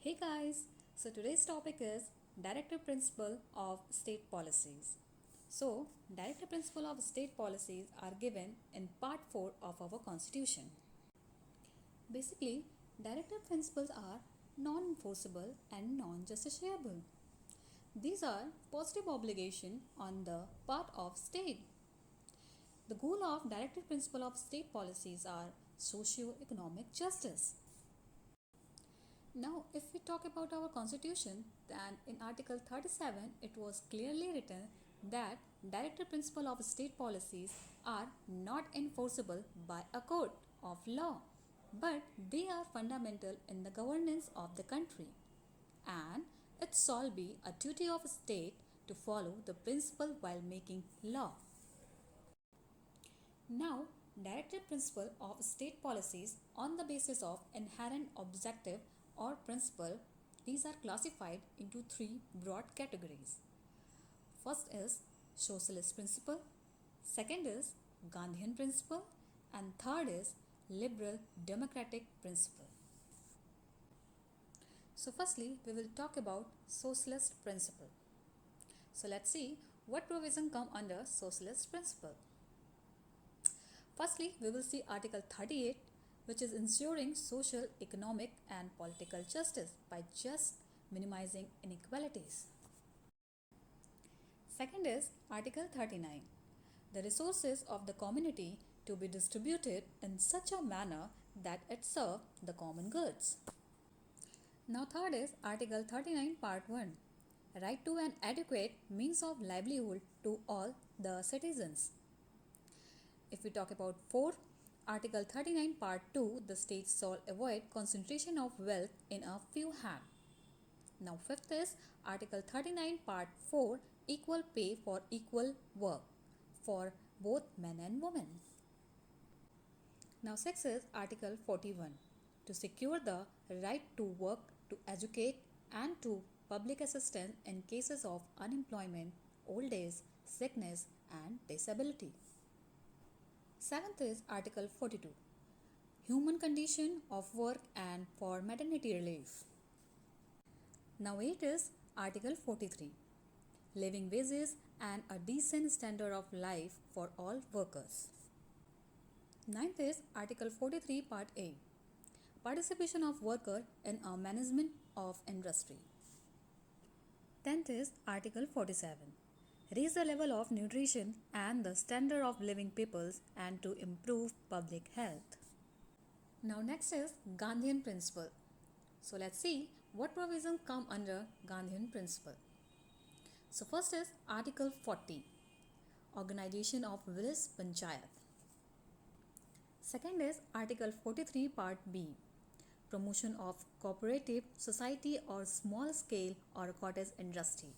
Hey guys, so today's topic is Directive Principle of State Policies. So, Directive Principle of State Policies are given in Part 4 of our Constitution. Basically, Directive Principles are non-enforceable and non-justiciable. These are positive obligation on the part of state. The goal of Directive Principle of State Policies are socio-economic justice. Now, if we talk about our constitution, then in Article 37, it was clearly written that directive principle of state policies are not enforceable by a court of law, but they are fundamental in the governance of the country. And it shall be a duty of a state to follow the principle while making law. Now, directive principle of state policies on the basis of inherent objective or principle, these are classified into three broad categories. First is socialist principle, second is Gandhian principle, and third is liberal democratic principle. So firstly, we will talk about socialist principle. So let's see what provision come under socialist principle. Firstly, we will see Article 38, which is ensuring social, economic, and political justice by just minimizing inequalities. Second is Article 39, the resources of the community to be distributed in such a manner that it serve the common goods. Now third is Article 39 Part 1, right to an adequate means of livelihood to all the citizens. If we talk about 4, Article 39 Part 2, the states shall avoid concentration of wealth in a few hands. Now 5th is Article 39 Part 4, equal pay for equal work for both men and women. Now 6th is Article 41, to secure the right to work, to educate and to public assistance in cases of unemployment, old age, sickness and disability. 7th is Article 42, human condition of work and for maternity relief. Now 8 is Article 43, living wages and a decent standard of life for all workers. 9th is Article 43 Part A, participation of worker in a management of industry. 10th is Article 47, raise the level of nutrition and the standard of living peoples and to improve public health. Now next is Gandhian principle. So let's see what provisions come under Gandhian principle. So first is Article 40, organization of village panchayat. Second is Article 43 Part B, promotion of cooperative society or small scale or cottage industry.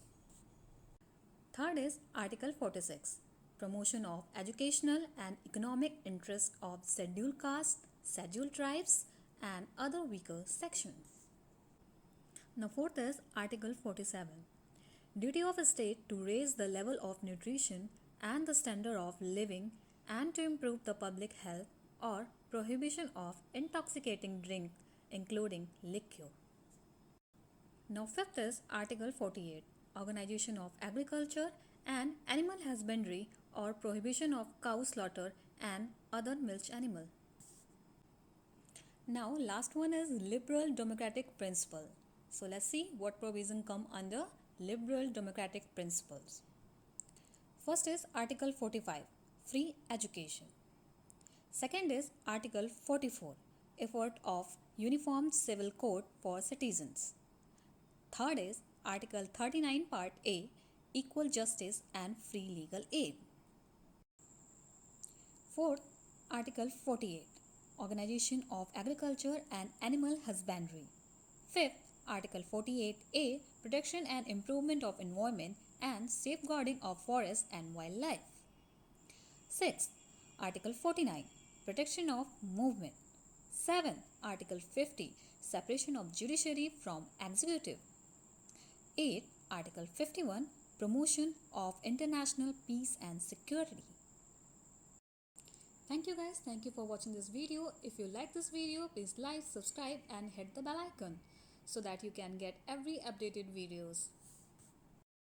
Third is Article 46, promotion of educational and economic interest of scheduled castes, scheduled tribes and other weaker sections. Now fourth is Article 47, duty of a state to raise the level of nutrition and the standard of living and to improve the public health or prohibition of intoxicating drink including liquor. Now fifth is Article 48, organization of agriculture and animal husbandry or prohibition of cow slaughter and other milch animal. Now last one is liberal democratic principle. So let's see what provision come under liberal democratic principles. First is Article 45, free education. Second is Article 44, effort of uniform civil code for citizens. Third is Article 39 Part A, equal justice and free legal aid. Fourth, Article 48, organization of agriculture and animal husbandry. Fifth, Article 48A, protection and improvement of environment and safeguarding of forest and wildlife. Sixth, Article 49, protection of movement. 7th, Article 50, separation of judiciary from executive. 8th, Article 51, promotion of international peace and security. Thank you guys. Thank you for watching this video. If you like this video, please like, subscribe and hit the bell icon. so that you can get every updated videos.